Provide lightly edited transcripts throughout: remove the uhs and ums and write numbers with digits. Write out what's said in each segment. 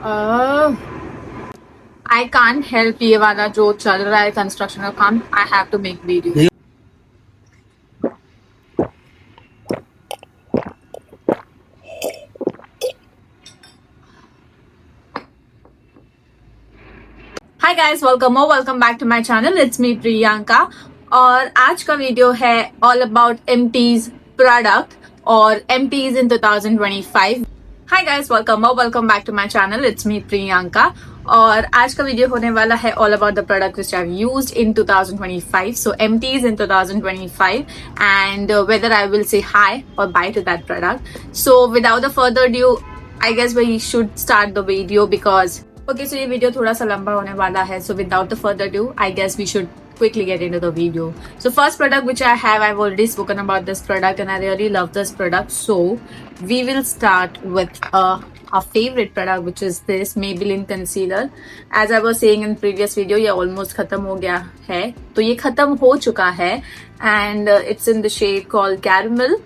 I can't help, ये वाला जो चल रहा है कंस्ट्रक्शन का काम, I have to make video. Hi guys, welcome back to my channel. It's me Priyanka और आज का वीडियो है ऑल अबाउट एमटीज प्रोडक्ट और empties in 2025. Hi guys, welcome back to my channel. It's me Priyanka और आज का वीडियो होने वाला है all about the product which I have used in 2025. So empties in 2025 and whether I will say hi or bye to that product. So without the further ado, I guess we should start the video because okay, so ये video थोड़ा सा लंबा होने वाला है. So without the further ado, I guess we should quickly get into the video. So first product which I have, I've already spoken about this product and I really love this product. So we will start with our favorite product which is this Maybelline concealer. As I was saying in previous video, ये almost खत्म हो गया है. तो ये खत्म हो चुका है and it's in the shade called Caramel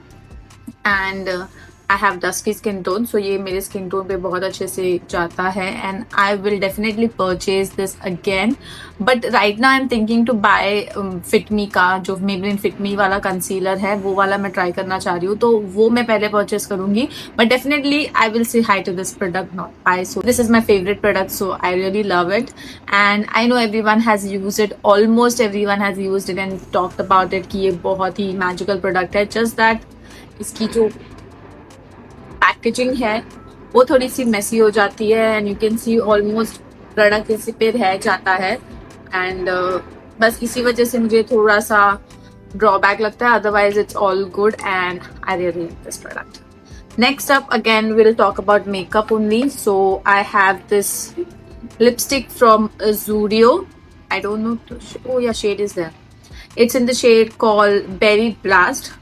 and I have dusky skin tone, so ये मेरे skin tone पे बहुत अच्छे से जाता है and I will definitely purchase this again. But right now I'm thinking to buy Fit Me का जो Maybelline Fit Me वाला concealer है, वो वाला मैं try करना चाह रही हूँ, तो वो मैं पहले purchase करूँगी. But definitely I will say hi to this product, not buy. So this is my favorite product, so I really love it and I know everyone has used it. Almost everyone has used it and talked about it कि ये बहुत ही magical product है. Just that इसकी जो packaging है वो थोड़ी सी Messi हो जाती है and you can see almost product इसी पे रह जाता है एंड बस इसी वजह से मुझे थोड़ा सा ड्रॉबैक लगता है. Otherwise it's all good and I really like this product. Next up again will talk about makeup only. So I have this lipstick from Zudio. I don't know, oh yeah shade is there. It's in the shade called berry blast.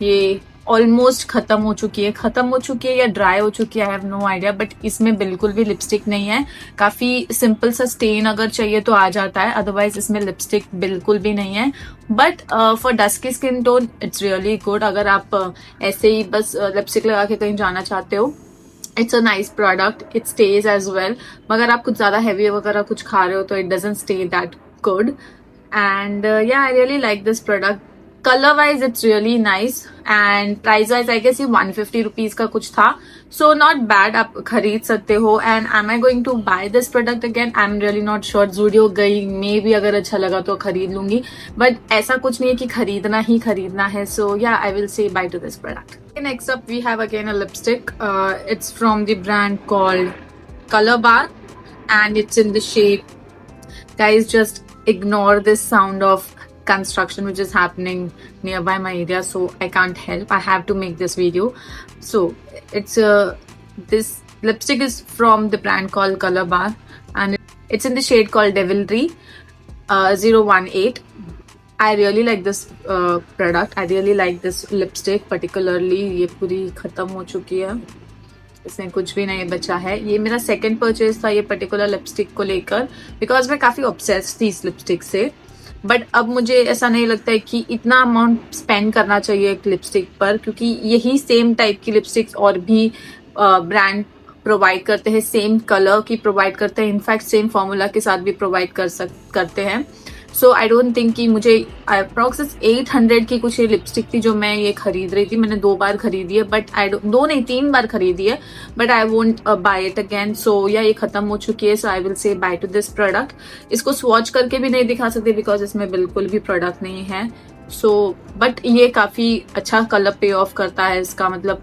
ये almost खत्म हो चुकी है या dry हो चुकी है, I have no idea. But इसमें बिल्कुल भी लिपस्टिक नहीं है. काफी सिंपल सा स्टेन अगर चाहिए तो आ जाता है, अदरवाइज इसमें लिपस्टिक बिल्कुल भी नहीं है. But for dusky skin tone it's really good. अगर आप ऐसे ही बस लिपस्टिक लगा के कहीं जाना चाहते हो, it's a nice product. It stays as well. मगर आप कुछ ज्यादा हैवी वगैरह कुछ खा रहे हो तो it doesn't stay that good. And yeah I really like this product. Colour wise it's really nice and price wise I guess ये 150 रुपीज का कुछ था. सो नॉट बैड, आप खरीद सकते हो. And am I going to buy this product again? I am really not sure. Zudio गई, मे भी अगर अच्छा लगा तो खरीद लूंगी, बट ऐसा कुछ नहीं है कि खरीदना ही खरीदना है. So yeah I will say bye to this product. Next up we have again a lipstick. It's from the brand called Color Bar and it's in the shade, guys, just ignore this sound of construction which is happening nearby my area, so I can't help, I have to make this video. So it's this lipstick is from the brand called Color Bar and it's in the shade called Devilry 018. I really like this product. I really like this lipstick particularly. ये पूरी खत्म हो चुकी है, इसमें कुछ भी नहीं बचा है. ये मेरा सेकंड परचेज था ये पर्टिकुलर लिपस्टिक को लेकर, बिकॉज मैं काफी ऑब्सेस्ड थी इस लिपस्टिक से. बट अब मुझे ऐसा नहीं लगता है कि इतना अमाउंट स्पेंड करना चाहिए एक लिपस्टिक पर, क्योंकि यही सेम टाइप की लिपस्टिक्स और भी ब्रांड प्रोवाइड करते हैं, सेम कलर की प्रोवाइड करते हैं, इनफैक्ट सेम फॉर्मूला के साथ भी प्रोवाइड करते हैं. सो आई डोंट थिंक कि मुझे अप्रोक्स 800 की कुछ ये लिपस्टिक थी जो मैं ये खरीद रही थी. मैंने 2 बार खरीदी है, बट दो नहीं 3 बार खरीदी है, but I won't buy it again. So yeah ये खत्म हो चुकी है. So I will say bye to this product. इसको स्वॉच करके भी नहीं दिखा सकते बिकॉज इसमें बिल्कुल भी प्रोडक्ट नहीं है. सो बट ये काफी अच्छा कलर पे ऑफ करता है, इसका मतलब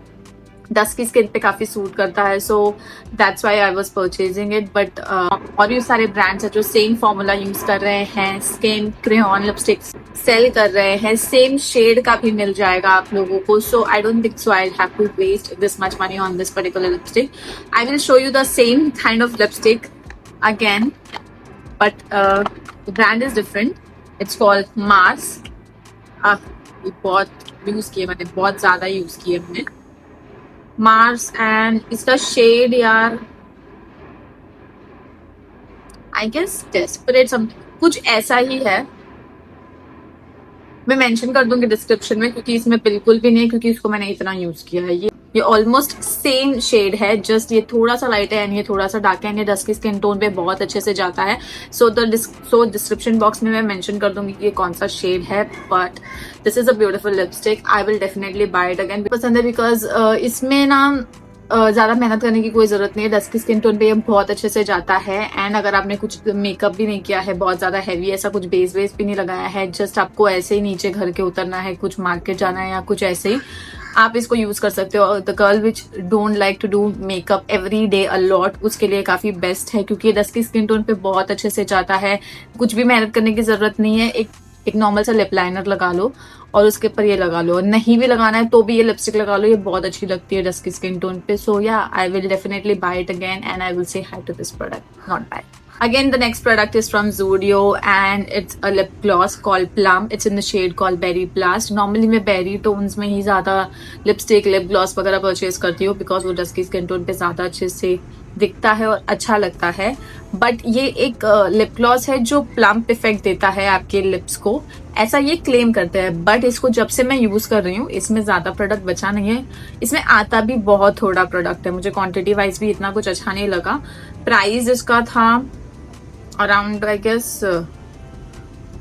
डस्की स्किन पे काफी सूट करता है. So that's why I was purchasing it. But और भी सारे ब्रांड्स हैं जो सेम फॉर्मूला यूज कर रहे हैं, सेम क्रेयॉन लिपस्टिक सेल कर रहे हैं, सेम शेड का भी मिल जाएगा आप लोगों को. So I don't think so I have to waste this much money on this particular lipstick. I will show you the same kind of lipstick again, but the brand is different. It's called Mars. बहुत use किए मैंने, बहुत ज्यादा use किए मैंने Mars. And इसका shade यार I guess desperate something कुछ ऐसा ही है. मैं मेंशन कर दूंगी डिस्क्रिप्शन में, क्योंकि इसमें बिल्कुल भी नहीं, क्योंकि इसको मैंने इतना यूज किया है. ये ये ऑलमोस्ट सेम शेड है, जस्ट ये थोड़ा सा लाइट है एंड ये थोड़ा सा डार्क है एंड ये डस्की स्किन टोन पे बहुत अच्छे से जाता है. सो डिस्क्रिप्शन बॉक्स में मैं मेंशन कर दूंगी कि ये कौन सा शेड है. But this is a beautiful lipstick. I will definitely buy it again. पसंद है बिकॉज इसमें ना ज्यादा मेहनत करने की कोई जरूरत नहीं है. डस्की स्किन टोन पे ये बहुत अच्छे से जाता है एंड अगर आपने कुछ मेकअप भी नहीं किया है, बहुत ज्यादा हैवी ऐसा कुछ बेस भी नहीं लगाया है, जस्ट आपको ऐसे ही नीचे घर के उतरना है, कुछ मार्केट जाना है या कुछ ऐसे ही, आप इसको यूज कर सकते हो. The girl which don't like to do makeup every day a lot, उसके लिए काफी बेस्ट है क्योंकि ये डस्की स्किन टोन पे बहुत अच्छे से जाता है. कुछ भी मेहनत करने की जरूरत नहीं है. एक नॉर्मल सा लिप लाइनर लगा लो और उसके ऊपर ये लगा लो. नहीं भी लगाना है तो भी ये लिपस्टिक लगा लो, ये बहुत अच्छी लगती है डस्की स्किन टोन पे. So yeah I will definitely buy it again and I will say hi to this product, not bye. Again, the next product is from Zudio and it's a lip gloss called Plum. It's in the shade called Berry Blast. Normally मैं berry tones में ही ज़्यादा lipstick, lip gloss वगैरह purchase करती हूँ because वो dusky skin tone पे ज़्यादा अच्छे से दिखता है और अच्छा लगता है. बट ये एक लिप ग्लॉस है जो प्लम्प इफेक्ट देता है आपके लिप्स को, ऐसा ये क्लेम करते हैं. बट इसको जब से मैं यूज कर रही हूँ इसमें ज्यादा प्रोडक्ट बचा नहीं है. इसमें आता भी बहुत थोड़ा प्रोडक्ट है, मुझे क्वांटिटी वाइज भी इतना कुछ अच्छा नहीं लगा. प्राइस इसका था अराउंड आई गेस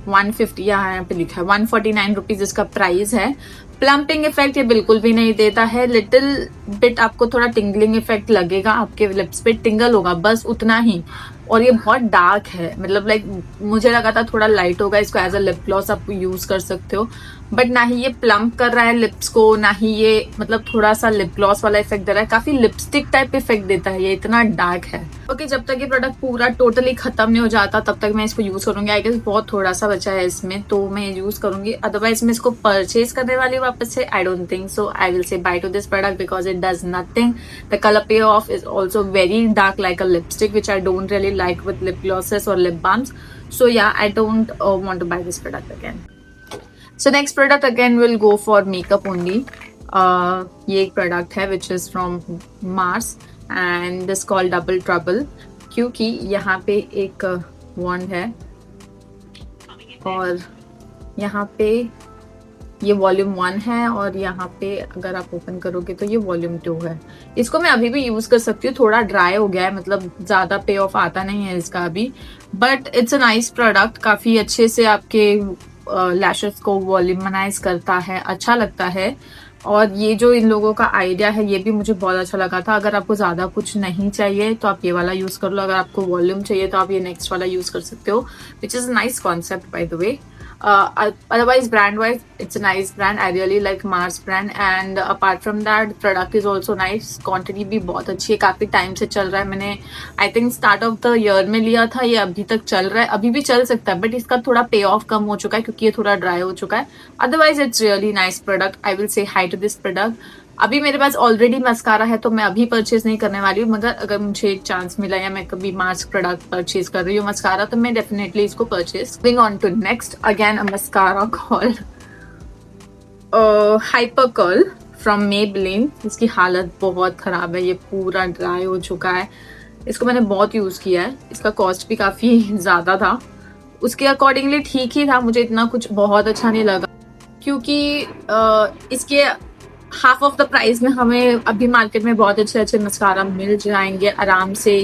150, यहाँ पे लिखा है 149 रुपीज इसका प्राइस है. प्लम्पिंग इफेक्ट ये बिल्कुल भी नहीं देता है. लिटिल बिट आपको थोड़ा टिंगलिंग इफेक्ट लगेगा, आपके लिप्स पे टिंगल होगा, बस उतना ही. और ये बहुत डार्क है, मतलब लाइक मुझे लगा था थोड़ा लाइट होगा, इसको एज अ लिप ग्लॉस आप यूज कर सकते हो. बट ना ही ये प्लम्प कर रहा है लिप्स को, ना ही ये मतलब थोड़ा सा लिप ग्लॉस वाला इफेक्ट दे रहा है. काफी लिपस्टिक टाइप इफेक्ट देता है, ये इतना डार्क है. ओके, जब तक ये प्रोडक्ट पूरा टोटली खत्म नहीं हो जाता तब तक मैं इसको यूज करूंगी. आई गेस बहुत थोड़ा सा बचा है इसमें तो मैं यूज करूंगी. अदरवाइज मैं इसको परचेज करने वाली वापस से, I don't think so. I will say bye to this product because it does nothing. The colour payoff is also very dark like a lipstick which I don't really like with lip glosses or lip balms. So yeah, I don't want to buy this product again. So next product again will go for makeup only. ये एक product है which is from Mars and this called Double Trouble, क्योंकि यहाँ पे एक wand है और यहाँ पे ये वॉल्यूम 1 है और यहाँ पे अगर आप ओपन करोगे तो ये वॉल्यूम 2 है. इसको मैं अभी भी यूज कर सकती हूँ. थोड़ा ड्राई हो गया है, मतलब ज्यादा पे ऑफ आता नहीं है इसका अभी, but it's a nice product. काफी अच्छे से आपके लैशेस को वॉल्यूमनाइज करता है, अच्छा लगता है. और ये जो इन लोगों का आइडिया है ये भी मुझे बहुत अच्छा लगा था. अगर आपको ज्यादा कुछ नहीं चाहिए तो आप ये वाला यूज कर लो, अगर आपको वॉल्यूम चाहिए तो आप ये नेक्स्ट वाला यूज कर सकते हो, which is nice concept by the way. Otherwise brand wise it's a nice brand. I really like Mars brand and apart from that product is also nice. Quantity भी बहुत अच्छी है, काफी टाइम से चल रहा है. मैंने I think start of the year में लिया था, ये अभी तक चल रहा है, अभी भी चल सकता है, बट इसका थोड़ा पे ऑफ कम हो चुका है क्योंकि ये थोड़ा ड्राई हो चुका है. Otherwise it's really nice product. I will say hi to this product. अभी मेरे पास ऑलरेडी मस्कारा है तो मैं अभी परचेज नहीं करने वाली हूँ, मगर अगर मुझे एक चांस मिला या मैं कभी मार्स प्रोडक्ट परचेज कर रही हूँ मस्कारा तो मैं डेफिनेटली इसको purchase. Moving on to next again a mascara called hyper curl from Maybelline. इसकी हालत बहुत खराब है, ये पूरा ड्राई हो चुका है. इसको मैंने बहुत यूज किया है. इसका कॉस्ट भी काफी ज्यादा था, उसके अकॉर्डिंगली ठीक ही था. मुझे इतना कुछ बहुत अच्छा नहीं लगा क्योंकि इसके हाफ ऑफ द प्राइस में हमें अभी मार्केट में बहुत अच्छे अच्छे मस्कारा मिल जाएंगे आराम से.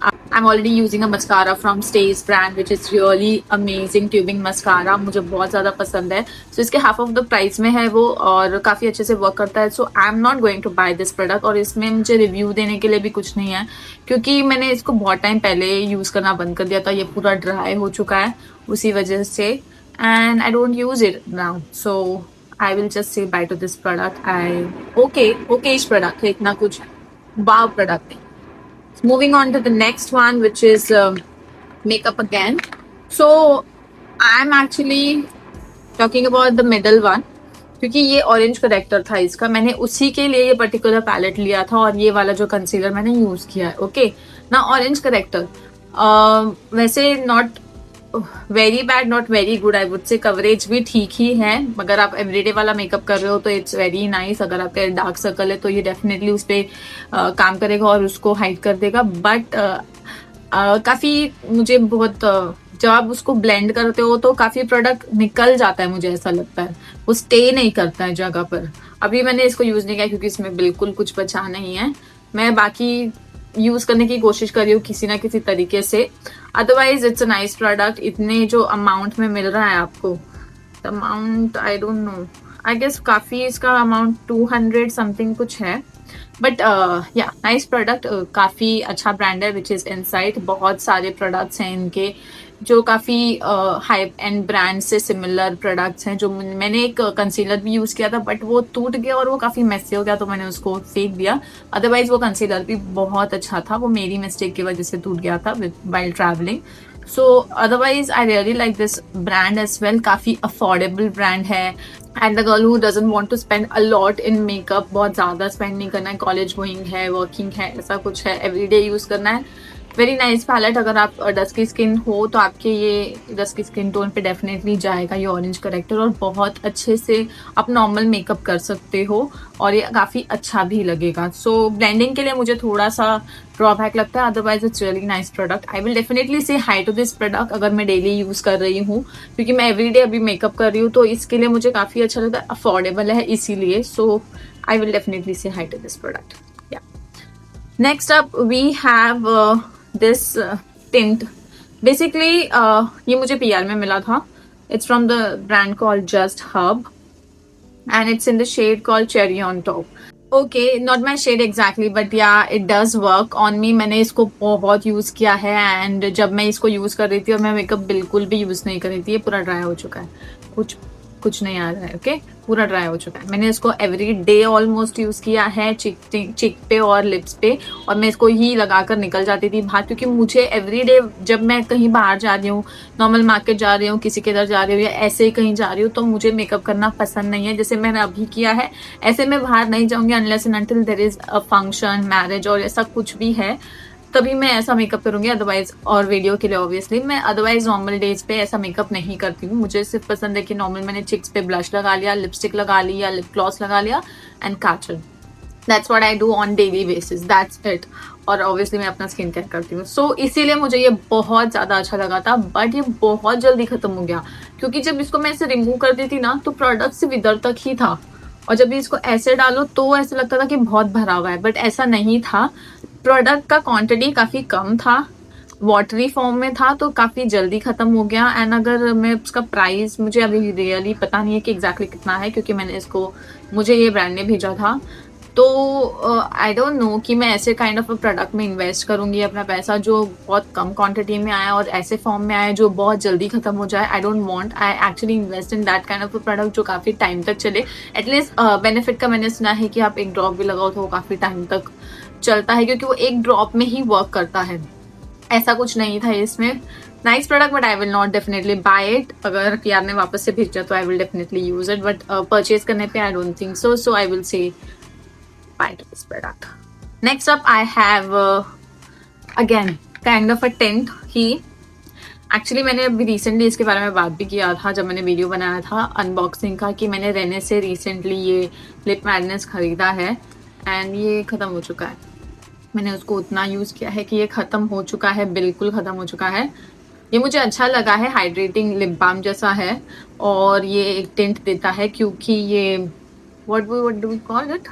I am already using a mascara from stage brand which is really amazing tubing mascara. मुझे बहुत ज्यादा पसंद है. सो इसके हाफ ऑफ द प्राइस में है वो और काफी अच्छे से वर्क करता है. So I am not going to buy this product. और इसमें मुझे रिव्यू देने के लिए भी कुछ नहीं है क्योंकि मैंने इसको बहुत टाइम पहले यूज करना बंद कर दिया था. ये पूरा ड्राई हो चुका है उसी वजह से and I don't use it now. So I will just say bye to this product. Okay-ish product है, इतना कुछ wow product है. Moving on to the next one, which is makeup again. So I'm actually talking about the middle one क्योंकि ये orange character था इसका. मैंने उसी के लिए ये पर्टिकुलर पैलेट लिया था और ये वाला जो कंसीलर मैंने यूज किया है. ओके ना, ऑरेंज करेक्टर वैसे not very bad, not very good. I would से कवरेज भी ठीक ही है, मगर आप एवरीडे वाला मेकअप कर रहे हो तो इट्स वेरी नाइस. अगर आपके डार्क सर्कल है तो ये डेफिनेटली उस पर काम करेगा और उसको हाइड कर देगा. बट काफी मुझे बहुत जब आप उसको ब्लेंड करते हो तो काफी प्रोडक्ट निकल जाता है, मुझे ऐसा लगता है. वो स्टे नहीं करता है जगह पर. अभी मैंने इसको यूज नहीं किया क्योंकि इसमें बिल्कुल कुछ बचा नहीं है। मैं बाकी यूज करने की कोशिश कर रही हूँ किसी ना किसी तरीके से। Otherwise it's a nice product. इतने जो अमाउंट में मिल रहा है आपको, amount I don't know, I guess काफी इसका अमाउंट 200 समथिंग कुछ है, बट या नाइस प्रोडक्ट। काफी अच्छा ब्रांड है विच इज इनसाइट। बहुत सारे प्रोडक्ट्स हैं इनके जो काफी हाई एंड ब्रांड से सिमिलर प्रोडक्ट्स हैं। जो मैंने एक कंसीलर भी यूज किया था बट वो टूट गया और वो काफी मेसी हो गया तो मैंने उसको फेंक दिया। अदरवाइज वो कंसीलर भी बहुत अच्छा था, वो मेरी मिस्टेक की वजह से टूट गया था while travelling. So otherwise I really like this brand as well. काफी अफोर्डेबल ब्रांड है and the girl who doesn't want to spend a lot in makeup, बहुत ज्यादा स्पेंड नहीं करना है, कॉलेज गोइंग है, वर्किंग है, ऐसा कुछ है, एवरीडे यूज करना है। Very nice palette. अगर आप डस्की स्किन हो तो आपके ये डस्की स्किन टोन पे डेफिनेटली जाएगा ये ऑरेंज करेक्टर, और बहुत अच्छे से आप नॉर्मल मेकअप कर सकते हो और ये काफी अच्छा भी लगेगा। सो ब्लेंडिंग के लिए मुझे थोड़ा सा ड्रॉबैक लगता है, otherwise it's really nice product. I will definitely say hi to this product अगर मैं डेली यूज कर रही हूँ, क्योंकि मैं एवरीडे अभी मेकअप कर रही हूँ तो इसके लिए मुझे काफी अच्छा लगता है, अफोर्डेबल है इसीलिए। So I will definitely say hi to this product. Yeah next up we have this tint. Basically ये मुझे PR में मिला था। It's from the brand called Just Hub and it's in the shade called Cherry on Top. Okay, not my shade exactly but yeah it does work on me. मैंने इसको बहुत use किया है एंड जब मैं इसको यूज कर रही थी और मैं मेकअप बिल्कुल भी यूज नहीं कर रही थी, ये पूरा ड्राई हो चुका है, कुछ नहीं आ रहा है। ओके पूरा ड्राई हो चुका है। मैंने इसको एवरी डे ऑलमोस्ट यूज किया है चिक पे और लिप्स पे, और मैं इसको ही लगाकर निकल जाती थी बाहर, क्योंकि मुझे एवरी डे जब मैं कहीं बाहर जा रही हूँ, नॉर्मल मार्केट जा रही हूँ, किसी के इधर जा रही हूँ या ऐसे ही कहीं जा रही हूँ, तो मुझे मेकअप करना पसंद नहीं है। जैसे मैंने अभी किया है ऐसे मैं बाहर नहीं जाऊंगी unless and until there is a function, marriage और ऐसा कुछ भी है, तभी मैं ऐसा मेकअप करूंगी। अदरवाइज और वीडियो के लिए ऑब्वियसली मैं अदरवाइज नॉर्मल डेज पे ऐसा मेकअप नहीं करती हूँ। मुझे सिर्फ पसंद है कि नॉर्मल मैंने चिक्स पे ब्लश लगा लिया, लिपस्टिक लगा ली या लिप ग्लॉस लगा लिया and Kajal. That's what I do on daily basis, that's it. और ऑब्वियसली मैं अपना स्किन केयर करती हूँ। सो इसीलिए मुझे ये बहुत ज्यादा अच्छा लगा था, बट ये बहुत जल्दी खत्म हो गया, क्योंकि जब इसको मैं ऐसे रिमूव कर दी थी ना तो प्रोडक्ट सिर्फ इधर तक ही था, और जब भी इसको ऐसे डालो तो ऐसा लगता था कि बहुत भरा हुआ है, बट ऐसा नहीं था। प्रोडक्ट का क्वांटिटी काफी कम था, वाटरी फॉर्म में था, तो काफी जल्दी खत्म हो गया। एंड अगर मैं उसका प्राइस मुझे अभी रियली पता नहीं है कि एग्जैक्टली कितना है, क्योंकि मैंने इसको मुझे ये ब्रांड ने भेजा था, तो आई डोंट नो कि मैं ऐसे काइंड ऑफ प्रोडक्ट में इन्वेस्ट करूंगी अपना पैसा जो बहुत कम क्वांटिटी में आया और ऐसे फॉर्म में आया जो बहुत जल्दी खत्म हो जाए। आई don't want, I actually invest in that kind of product जो काफी टाइम तक चले। एटलीस्ट बेनिफिट का मैंने सुना है कि आप एक ड्रॉप भी लगाओ तो वो काफी टाइम तक चलता है, क्योंकि वो एक ड्रॉप में ही वर्क करता है। ऐसा कुछ नहीं था इसमें। Nice product but I will not definitely buy it. अगर PR ने वापस से भेजा तो I will definitely use it, but purchase करने पे I don't think so. So I will say buy this product. Next up I have again kind of a tint he. Actually मैंने अभी रिसेंटली इसके बारे में बात भी किया था जब मैंने वीडियो बनाया था अनबॉक्सिंग का, कि मैंने रेने से रिसेंटली ये लिप मैडनेस खरीदा है एंड ये खत्म हो चुका है। मैंने उसको उतना यूज किया है कि ये खत्म हो चुका है, बिल्कुल खत्म हो चुका है। ये मुझे अच्छा लगा है, हाइड्रेटिंग लिप बाम जैसा है और ये एक टिंट देता है, क्योंकि ये what do we call it?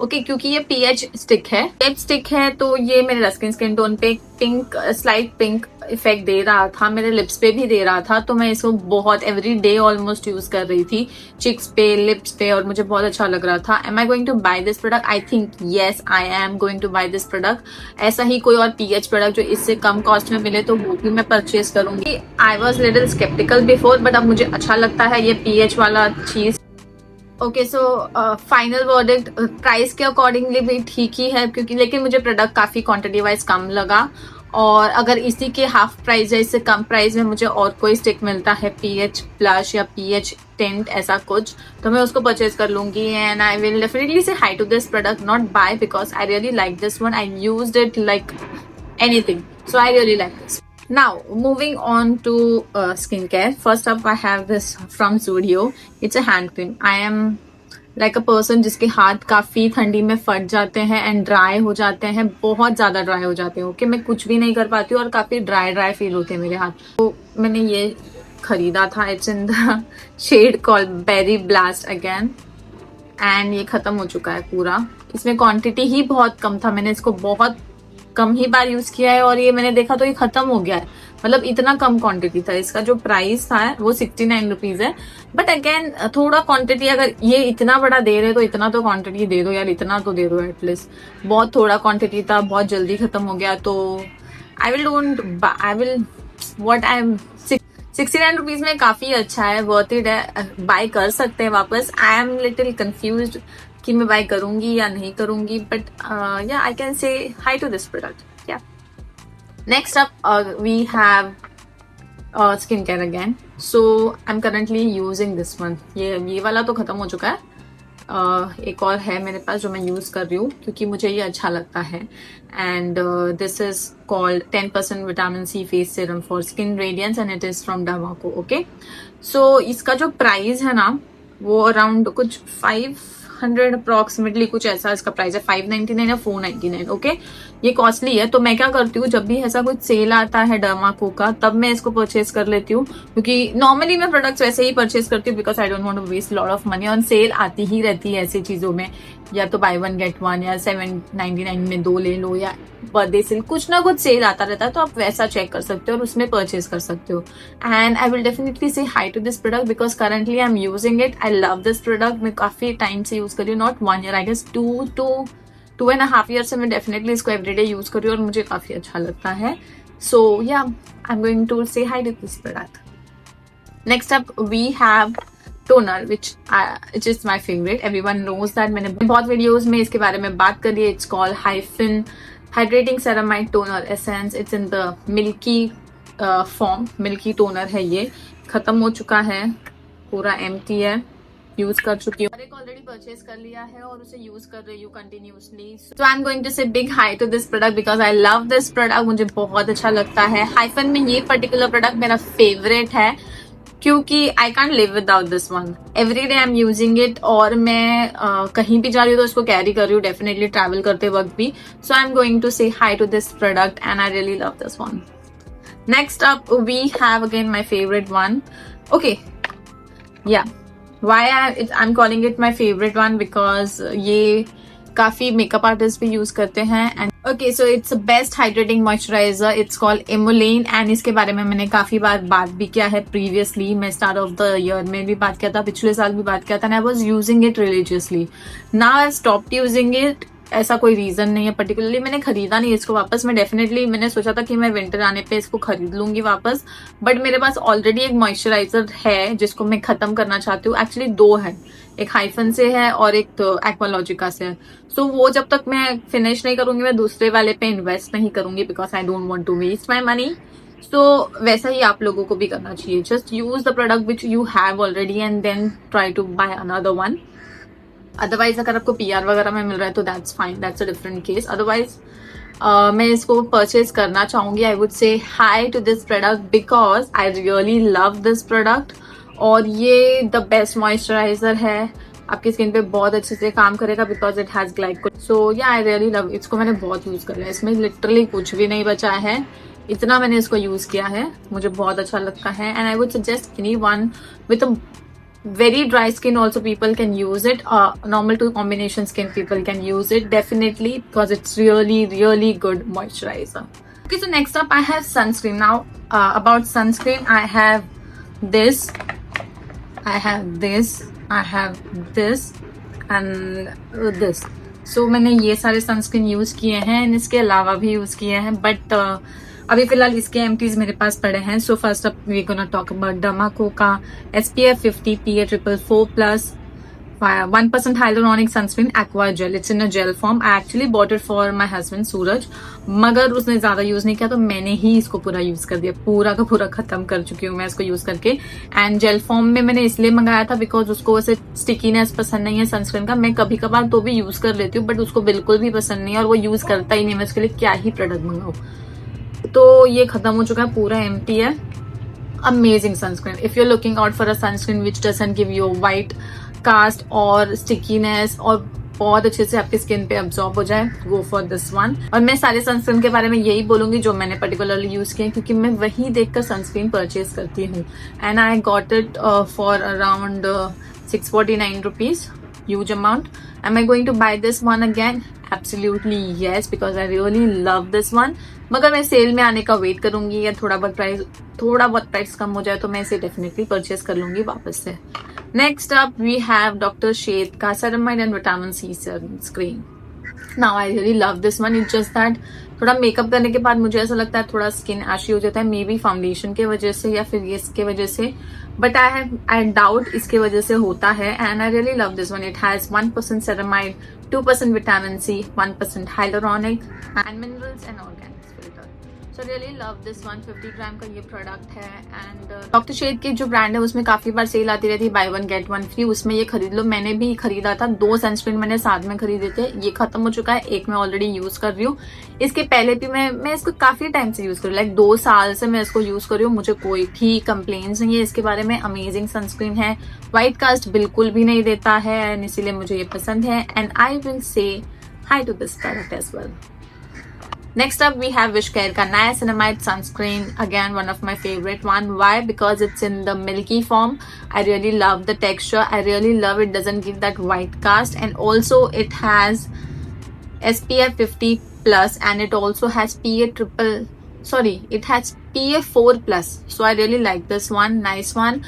Okay क्योंकि ये पीएच स्टिक है तो ये मेरे स्किन टोन पे पिंक, स्लाइट पिंक इफेक्ट दे रहा था, मेरे लिप्स पे भी दे रहा था, तो मैं इसको बहुत एवरी डे ऑलमोस्ट यूज कर रही थी चिक्स पे, लिप्स पे, और मुझे बहुत अच्छा लग रहा था। Am I going to buy this product? I think yes I am going to buy this product. ऐसा ही कोई और पीएच प्रोडक्ट जो इससे कम कॉस्ट में मिले तो वो भी मैं परचेज करूंगी। I was little sceptical before, but अब मुझे अच्छा लगता है ये पीएच वाला चीज। Okay so final verdict price के अकॉर्डिंगली भी ठीक ही है, क्योंकि लेकिन मुझे प्रोडक्ट काफी क्वांटिटी वाइज कम लगा, और अगर इसी के हाफ प्राइस या इससे कम प्राइस में मुझे और कोई स्टिक मिलता है पीएच ब्लश या पीएच टिंट ऐसा कुछ, तो मैं उसको परचेज कर लूंगी। And I will definitely say hi to this product, not bye, because I really like this one. I used it like anything, so I really like this. Now moving on to skincare. First up I have this from Zudio. It's a hand cream. I am like a person जिसके हाथ काफी ठंडी में फट जाते हैं and dry हो जाते हैं, बहुत ज्यादा ड्राई हो जाते हैं। ओके मैं कुछ भी नहीं कर पाती हूँ और काफी ड्राई फील होते हैं मेरे हाथ, तो मैंने ये खरीदा था। It's in the shade called berry blast again. And ये खत्म हो चुका है पूरा। इसमें क्वांटिटी ही बहुत कम था, मैंने इसको बहुत कम ही बार यूज किया है और ये मैंने देखा तो ये खत्म हो गया है, मतलब इतना कम क्वांटिटी था। इसका जो प्राइस था वो 69 रुपीज है, बट अगेन थोड़ा क्वांटिटी, अगर ये इतना बड़ा दे रहे तो इतना तो क्वांटिटी दे दो यार, इतना तो दे दो एटलीस्ट। बहुत थोड़ा क्वांटिटी था, बहुत जल्दी खत्म हो गया, तो I will what I am 69 rupees में काफी अच्छा है, वर्थ इट है, बाय कर सकते हैं वापस। आई एम लिटिल कंफ्यूज्ड कि मैं बाय करूंगी या नहीं करूंगी, but yeah I can say hi to this product. Yeah next up we have skin care again, so I am currently using this one. ये वाला तो खत्म हो चुका है, एक और है मेरे पास जो मैं यूज कर रही हूँ क्योंकि मुझे ये अच्छा लगता है, and this is called 10% vitamin C face serum for skin radiance and it is from Dermaco. Okay, so इसका जो प्राइस है ना वो अराउंड कुछ 500 अप्रोक्सीमेटली कुछ ऐसा इसका प्राइस है, 599 या 499। ओके, ये कॉस्टली है, तो मैं क्या करती हूँ जब भी ऐसा कुछ सेल आता है डर्माको का तब मैं इसको परचेज कर लेती हूँ, क्योंकि नॉर्मली मैं प्रोडक्ट्स वैसे ही परचेज करती हूँ because I don't want to waste lot of money on sale. आती ही रहती है ऐसी चीजों में, या तो बाय वन गेट वन या 799 में 2 ले लो, या बर्थडे सेल, कुछ ना कुछ सेल आता रहता है, तो आप वैसा चेक कर सकते हो और उसमें परचेज कर सकते हो। And I will definitely say hi to this product because currently I am using it. I love this product, मैं काफी टाइम से यूज कर रही हूँ, not 1 year, I guess 2.5 year से मैं डेफिनेटली इसको एवरीडे यूज कर रही हूँ और मुझे काफी अच्छा लगता है। So yeah I am going to say hi to this product. Next up we have toner which is my favorite, everyone knows that, मैंने बहुत वीडियोस में इसके बारे में बात करी है। It's called hyphen hydrating ceramide toner essence, it's in the milky form, milky toner है ये, खत्म हो चुका है, पूरा एम्प्टी है, यूज कर चुकी हूँ, एक ऑलरेडी परचेज कर लिया है और उसे यूज कर रही हूँ continuously. So I am going to say big hi to this product because I love this product, मुझे बहुत अच्छा लगता है। हाइफन में ये पर्टिकुलर प्रोडक्ट मेरा फेवरेट है क्योंकि I can't live without this one, every day I am using it, और मैं कहीं भी जा रही हूँ तो इसको कैरी कर रही हूँ, डेफिनेटली ट्रैवल करते वक्त भी। So I am going to say hi to this product and I really love this one. Next up we have again my favourite one. Okay, yeah why I'm calling it my favorite one because ये काफी makeup artist भी use करते हैं। And okay, so it's best hydrating moisturiser, it's called Emolene, and इसके बारे में मैंने काफी बार बात भी किया है प्रीवियसली। मैं स्टार्ट ऑफ द ईयर में भी बात किया था, पिछले साल भी बात किया था, and I was using it religiously. Now I stopped using it, ऐसा कोई रीजन नहीं है पर्टिकुलरली, मैंने खरीदा नहीं इसको वापस। मैं डेफिनेटली मैंने सोचा था कि मैं विंटर आने पे इसको खरीद लूंगी वापस, बट मेरे पास ऑलरेडी एक मॉइस्चराइजर है जिसको मैं खत्म करना चाहती हूँ। एक्चुअली 2 है, एक हाइफन से है और एक तो एक्वालॉजिका से है। सो वो जब तक मैं फिनिश नहीं करूंगी मैं दूसरे वाले पे इन्वेस्ट नहीं करूंगी because I don't want to waste my money. So वैसा ही आप लोगों को भी करना चाहिए, just use the product which you have already and then try to buy another one. Otherwise अगर आपको पीआर वगैरह में मिल रहा है तो that's fine, that's a different case. Otherwise मैं इसको परचेज करना चाहूंगी। I would say hi to this product because I really love this product, और ये द बेस्ट मॉइस्चराइजर है, आपकी स्किन पे बहुत अच्छे से काम करेगा because it has glycol. So yeah I really love, इसको मैंने बहुत यूज कर लिया, इसमें लिटरली कुछ भी नहीं बचा है, इतना मैंने इसको यूज किया है, मुझे बहुत अच्छा लगता है। And I would suggest any one with a very dry skin also people can use it, normal to combination skin people can use it definitely because it's really good moisturizer. Okay, so next up I have sunscreen. Now about sunscreen, I have this and this. So मैंने ये सारे sunscreen use किए हैं, इसके अलावा भी use किए हैं, बट अभी फिलहाल इसके एम्प्टीज मेरे पास पड़े हैं। So first up we gonna talk about Dermaco का SPF 50 PA+++ 1% hyaluronic sunscreen aqua gel. It's in a gel form. I actually bought it for my husband सूरज, मगर उसने ज्यादा यूज नहीं किया तो मैंने ही इसको पूरा यूज कर दिया, पूरा का पूरा खत्म कर चुकी हूँ मैं इसको यूज करके। एंड जेल फॉर्म में मैंने इसलिए मंगाया था बिकॉज उसको वैसे स्टिकीनेस पसंद नहीं है सनस्क्रीन का, मैं कभी कभार तो भी यूज कर लेती हूँ बट उसको बिल्कुल भी पसंद नहीं है और वो यूज करता ही नहीं, मैं उसके लिए क्या ही प्रोडक्ट मंगाऊँ। तो ये खत्म हो चुका है, पूरा एम्प्टी है। Amazing sunscreen, if you are looking out for a sunscreen which doesn't give you white cast और स्टिकीनेस और बहुत अच्छे से आपकी स्किन पे अब्सॉर्ब हो जाए, गो फॉर दिस वन। और मैं सारे सनस्क्रीन के बारे में यही बोलूंगी जो मैंने पर्टिकुलरली यूज किए क्योंकि मैं वही देखकर सनस्क्रीन परचेज करती हूँ। And I got it for around 649 rupees. huge amount. Am I going to buy this one again? Absolutely yes, because I really love this one. मगर मैं सेल में आने का वेट करूंगी या थोड़ा बहुत प्राइस कम हो जाए तो मैं इसे डेफिनेटली परचेस कर लूंगी वापस से. Next up we have doctor Sheth का ceramide and vitamin C sunscreen. Now I really love this one. It's just that थोड़ा मेकअप करने के बाद मुझे ऐसा लगता है थोड़ा स्किन एशी हो जाता है, मे बी फाउंडेशन के वजह से या फिर ये इसके वजह से, बट आई डाउट इसके वजह से होता है. And I really love this one. It has 1% ceramide, 2% vitamin C, 1% hyaluronic and minerals and organics filter. So really love this one. 50 gram का ये प्रोडक्ट है. एंड डॉक्टर शेड की जो ब्रांड है उसमें काफी बार सेल आती रहती है, by one get one free. उसमें ये खरीद लो. मैंने भी खरीदा था, 2 सनस्क्रीन मैंने साथ में खरीदे थे. ये खत्म हो चुका है, एक मैं ऑलरेडी यूज कर रही हूँ. इसके पहले भी मैं इसको काफी टाइम से यूज कर रही हूँ, लाइक 2 साल से मैं इसको यूज कर रही हूँ. मुझे कोई भी कंप्लेंट्स नहीं है इसके बारे में. अमेजिंग सनस्क्रीन है, व्हाइट कास्ट बिल्कुल भी नहीं देता है एंड इसीलिए मुझे ये पसंद है. And I will say hi to this product as well. Next up we have Wishcare का niacinamide sunscreen. Again one of my favorite one. Why? Because it's in the milky form. I really love the texture. I really love it. Doesn't give that white cast, and also it has SPF 50 plus and it also has it has PA 4 plus. So I really like this one. Nice one.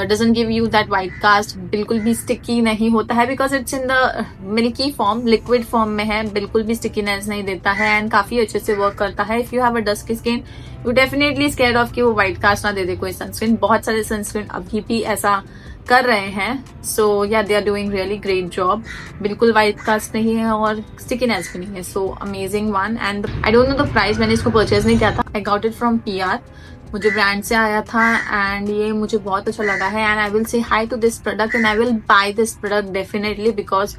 Doesn't give you that white cast. बिल्कुल भी sticky नहीं होता है because it's in the milky form, liquid form में है. बिल्कुल भी stickiness नहीं देता है and काफी अच्छे से work करता है. If you have a dusky skin, you definitely scared of कि वो white cast ना दे दे कोई sunscreen. बहुत सारे sunscreen अभी भी ऐसा कर रहे हैं. So yeah, they are doing really great job. बिल्कुल white cast नहीं है और stickiness भी नहीं है. So amazing one. And I don't know the price. मैंने इसको purchase नहीं किया था. I got it from PR. मुझे ब्रांड से आया था एंड ये मुझे बहुत अच्छा लगा है. And I will say hi to this product and I will buy this product definitely because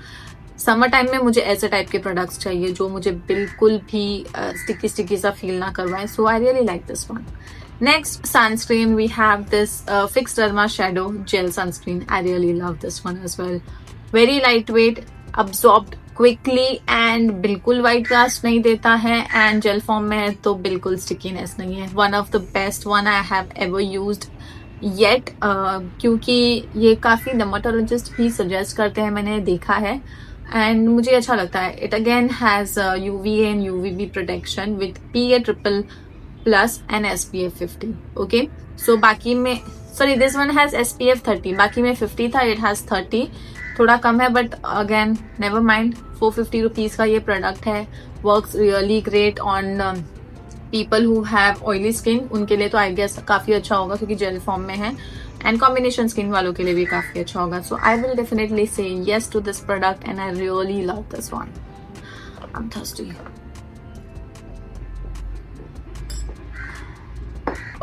summer time में मुझे ऐसे टाइप के प्रोडक्ट्स चाहिए जो मुझे बिल्कुल भी स्टिकी सा फील ना करवाए. So I really like this one. Next sunscreen we have this Fix Derma Shadow Gel Sunscreen. I really love this one as well. Very lightweight, absorbed quickly and बिल्कुल white cast नहीं देता है and gel form में है तो बिल्कुल stickiness नहीं है. One of the best one I have ever used yet. क्योंकि ये काफ़ी डर्मेटोलॉजिस्ट भी सजेस्ट करते हैं, मैंने देखा है एंड मुझे अच्छा लगता है. It again has UVA and UVB protection with PA triple plus and SPF 50. Okay, so बाकी में this one has SPF 30. बाकी में 50 था, it has 30. थोड़ा कम है but again never mind. 450 rupees का ये प्रोडक्ट है. Works really great on people who have oily skin. उनके लिए तो आई गेस काफी अच्छा होगा क्योंकि जेल फॉर्म में है एंड कॉम्बिनेशन स्किन वालों के लिए भी काफी अच्छा होगा. So I will definitely say yes to this product and I really love this one. I am thirsty.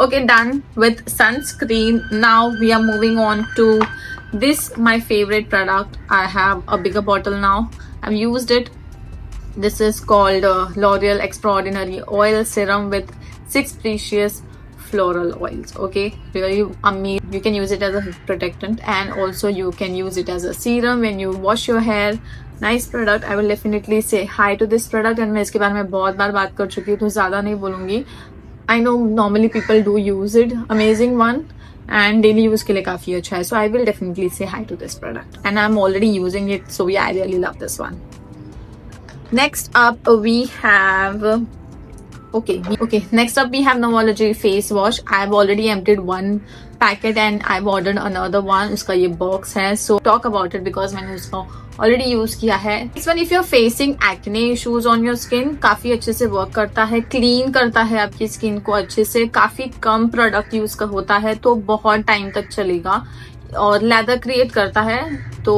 Okay, done with sunscreen. Now we are moving on to this, my favorite product. I have a bigger bottle now. I've used it. This is called L'Oreal Extraordinary Oil Serum with 6 precious floral oils. Okay, really amazing. You can use it as a protectant and also you can use it as a serum when you wash your hair. Nice product. I will definitely say hi to this product. and मैं इसके बारे में बहुत बार बात कर चुकी हूँ तो ज़्यादा नहीं बोलूँगी. I know normally people do use it. Amazing one and daily use के लिए काफी अच्छा है. So I will definitely say hi to this product and I'm already using it. So yeah, I really love this one. Next up we have next up we have Novology face wash. I've already emptied one packet and I've ordered another one. उसका ये box है. So talk about it because मैंने उसको already use किया है. इस one if you are facing acne issues on your skin, काफी अच्छे से वर्क करता है. क्लीन करता है आपकी स्किन को अच्छे से. काफी कम प्रोडक्ट यूज का होता है तो बहुत टाइम तक चलेगा और लेदर क्रिएट करता है तो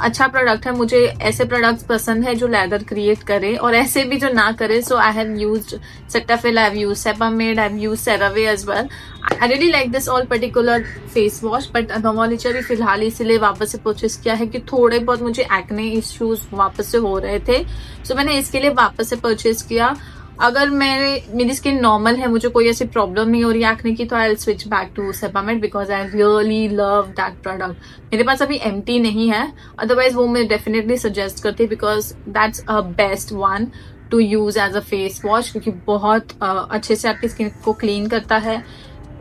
अच्छा प्रोडक्ट है. मुझे ऐसे प्रोडक्ट्स पसंद है जो लेदर क्रिएट करे और ऐसे भी जो ना करे. So I have used Cetaphil, I have used Sebamed, I have used CeraVe as well. I really like this all particular face wash but Novology फिलहाल इसीलिए वापस से परचेस किया है कि थोड़े बहुत मुझे एक्ने इश्यूज वापस से हो रहे थे. सो मैंने इसके लिए वापस से परचेस किया. अगर मेरी स्किन नॉर्मल है, मुझे कोई ऐसी प्रॉब्लम नहीं हो रही एक्ने की, तो I will switch back to Sebamed because I really love that product. मेरे पास अभी एम्प्टी नहीं है, अदरवाइज वो मैं डेफिनेटली सजेस्ट करती because that's a best one to use as a face wash क्योंकि बहुत अच्छे से आपकी स्किन को क्लीन करता है.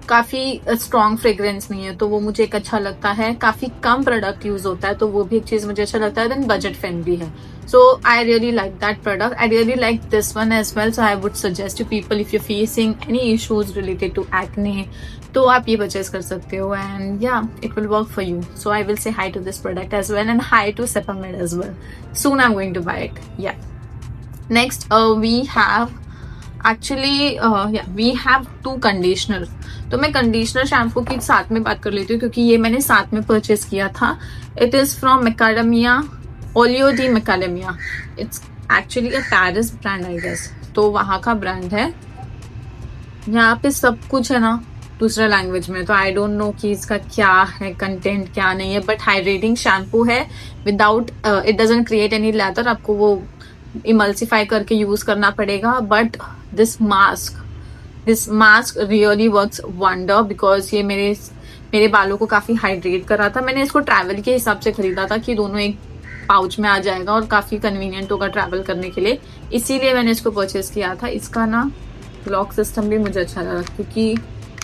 काफ़ी स्ट्रॉन्ग फ्रेग्रेंस नहीं है, तो वो मुझे एक अच्छा लगता है। काफ़ी कम प्रोडक्ट यूज़ होता है, तो वो भी एक चीज़ मुझे अच्छा लगता है। देन बजट फ्रेंडली है, so I really like that product. I really like this one as well, so I would suggest to people, if you're facing any issues related to acne, तो आप ये परचेज कर सकते हो, and yeah, it will work for you. So I will say hi to this product as well, and hi to Sepamed as well. Soon I'm going to buy it. Yeah. Next, we have we have 2 conditioner. तो मैं conditioner shampoo की साथ में बात कर लेती हूँ, क्योंकि ये मैंने साथ में परचेज किया था. It is from Macadamia, oleo de Macadamia. It's actually a Paris brand I guess, तो वहाँ का ब्रांड है. यहाँ पे सब कुछ है ना दूसरा लैंग्वेज में, तो आई डोंट नो कि इसका क्या है कंटेंट क्या नहीं है, बट हाइड्रेटिंग शैम्पू है without, it doesn't create any leather. आपको वो इमल्सिफाई करके यूज करना पड़ेगा. But this mask really works wonder, because ये मेरे बालों को काफी हाइड्रेट कर रहा था. मैंने इसको ट्रैवल के हिसाब से खरीदा था कि दोनों एक पाउच में आ जाएगा और काफी कन्वीनियंट होगा ट्रैवल करने के लिए, इसीलिए मैंने इसको परचेज किया था. इसका ना लॉक सिस्टम भी मुझे अच्छा लगा, क्योंकि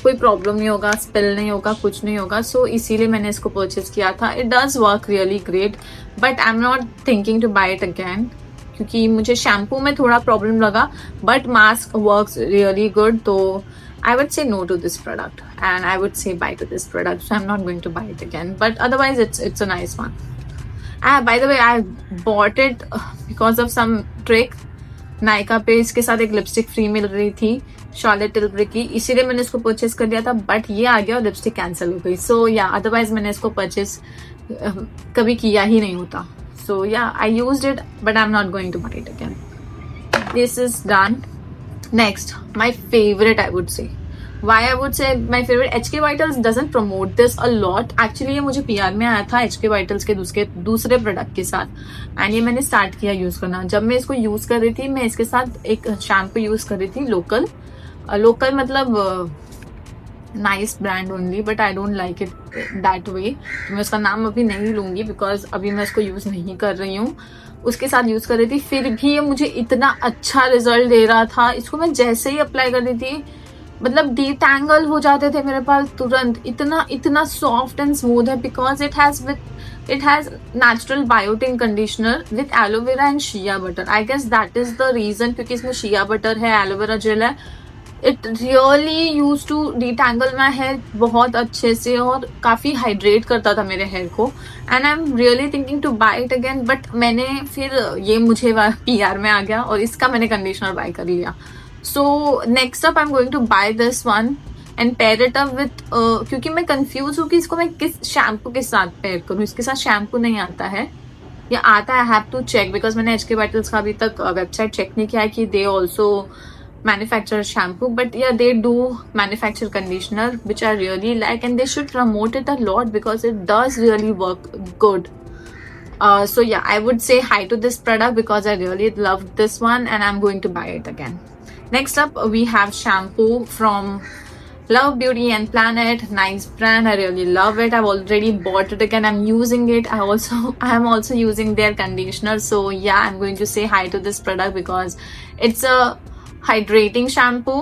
कोई प्रॉब्लम नहीं होगा, स्पिल नहीं होगा, कुछ नहीं होगा. सो इसीलिए मैंने इसको परचेज किया था. It does work really great, but I am not thinking to buy it again, क्योंकि मुझे शैम्पू में थोड़ा प्रॉब्लम लगा, but mask works really good. तो I would say no to this product, and I would say bye to this product. So I'm not going to buy it again. But otherwise, it's a nice one. By the way, I bought it because of some trick. Nykaa पे इसके साथ एक lipstick free मिल रही थी Charlotte टिल्बरी की, इसीलिए मैंने इसको परचेज कर लिया था. बट ये आ गया और लिपस्टिक कैंसिल हो गई. सो या अदरवाइज मैंने इसको परचेज कभी किया ही नहीं होता. So yeah, I used it, but I'm not going to buy it again. This is done. Next, my favorite, I would say. Why I would say my favorite? HK Vitals doesn't promote this a lot. Actually ये मुझे PR में आया था HK Vitals के दूसरे product के साथ, and ये मैंने स्टार्ट किया यूज करना. जब मैं इसको यूज कर रही थी, मैं इसके साथ एक शैम्पू यूज कर रही थी लोकल मतलब nice brand only, but I don't like it that way. तो मैं उसका नाम अभी नहीं लूंगी, बिकॉज अभी मैं इसको यूज नहीं कर रही हूँ. उसके साथ यूज कर रही थी, फिर भी ये मुझे इतना अच्छा रिजल्ट दे रहा था. इसको मैं जैसे ही अप्लाई कर रही थी, मतलब डिटैंगल हो जाते थे मेरे पास तुरंत. इतना सॉफ्ट एंड स्मूथ है, because it has natural biotin conditioner with aloe vera and shea butter. I guess that is the reason, क्योंकि इसमें शिया बटर है, एलोवेरा जेल है. It really use to detangle my hair बहुत अच्छे से, और काफ़ी हाइड्रेट करता था मेरे हेयर को. And I am really thinking to buy it again, but मैंने फिर ये मुझे PR में आ गया और इसका मैंने कंडीशनर बाय कर लिया. So next up I am going to buy this one and pair it up with, क्योंकि मैं कंफ्यूज हूँ कि इसको मैं किस शैम्पू के साथ पेयर करूँ. इसके साथ शैम्पू नहीं आता है, या आता है, I have to check, because मैंने HK Vitals का अभी तक वेबसाइट चेक नहीं किया है कि they also manufacture shampoo, but yeah, they do manufacture conditioner, which I really like, and they should promote it a lot because it does really work good. So yeah, I would say hi to this product because I really loved this one, and I'm going to buy it again. Next up, we have shampoo from Love Beauty and Planet. Nice brand, I really love it. I've already bought it again, I'm using it. I am also using their conditioner. So yeah, I'm going to say hi to this product because it's a hydrating shampoo,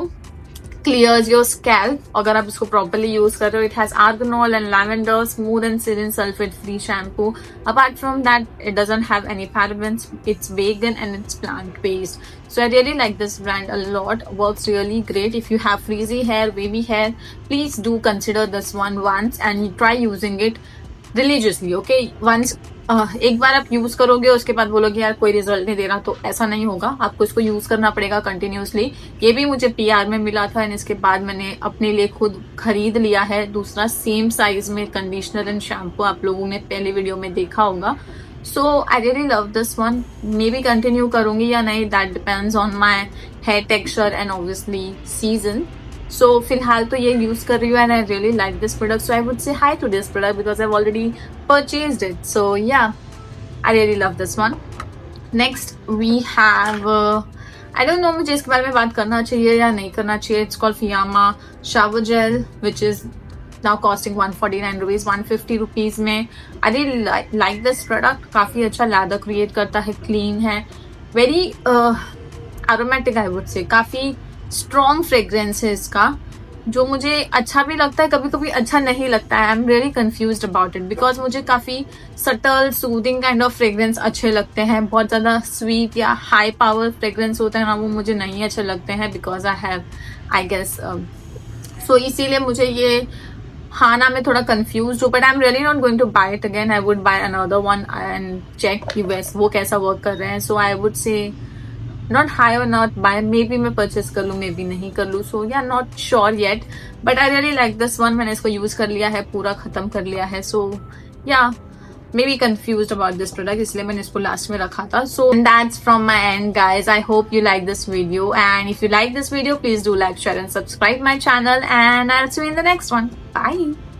clears your scalp अगर आप इसको properly use कर रहे हो. It has argan oil and lavender, smooth and serene sulphate free shampoo. Apart from that, it doesn't have any parabens, it's vegan and it's plant based. So I really like this brand a lot. Works really great. If you have frizzy hair, wavy hair, please do consider this one once and try using it religiously. Okay, once एक बार आप use करोगे, उसके बाद बोलोगे यार कोई result नहीं दे रहा, तो ऐसा नहीं होगा. आपको इसको यूज करना पड़ेगा कंटिन्यूसली. ये भी मुझे PR में मिला था, एंड इसके बाद मैंने अपने लिए खुद खरीद लिया है दूसरा सेम साइज में कंडीशनर एंड शैम्पू. आप लोगों ने पहले वीडियो में देखा होगा. So I really love this one. Maybe continue करूंगी या नहीं, that depends on my hair texture and obviously season. So फिलहाल तो ये यूज कर रही हूँ, and I really like this product. So I would say hi to this product because I already purchased it. So yeah, I really love this one. Next we have, I don't know मुझे इसके बारे में बात करना चाहिए या नहीं करना चाहिए. It's called Fiama shower gel, which is now costing 149 rupees, 150 rupees में. I really like this product. काफी अच्छा लैदर क्रिएट करता है, क्लीन है, very aromatic I would say. काफी स्ट्रॉन्ग फ्रेग्रेंस है इसका. जो मुझे अच्छा भी लगता है, कभी कभी अच्छा नहीं लगता है. आई am really confused about it because मुझे काफी subtle soothing kind of fragrance अच्छे लगते हैं. बहुत ज्यादा स्वीट या हाई पावर फ्रेग्रेंस होता है ना, वो मुझे नहीं अच्छे लगते हैं because I have I guess so इसीलिए मुझे ये हाना में थोड़ा कंफ्यूज हूँ. But I am really not going to buy it again. I would buy another one and check कि वो कैसा वर्क कर रहे हैं. So I would say not hi और नॉट बाय. मे बी मैं परचेस कर लूँ, मे बी नहीं कर लूँ. So yeah not sure yet, but I really like this one. मैंने इसको यूज कर लिया है, पूरा खत्म कर लिया है. सो या may be confused about this product, इसलिए मैंने इसको लास्ट में रखा था. So that's from my end guys. I hope you like this video, and if you like this video please do like, share and subscribe my channel, and I'll see you in the next one. Bye.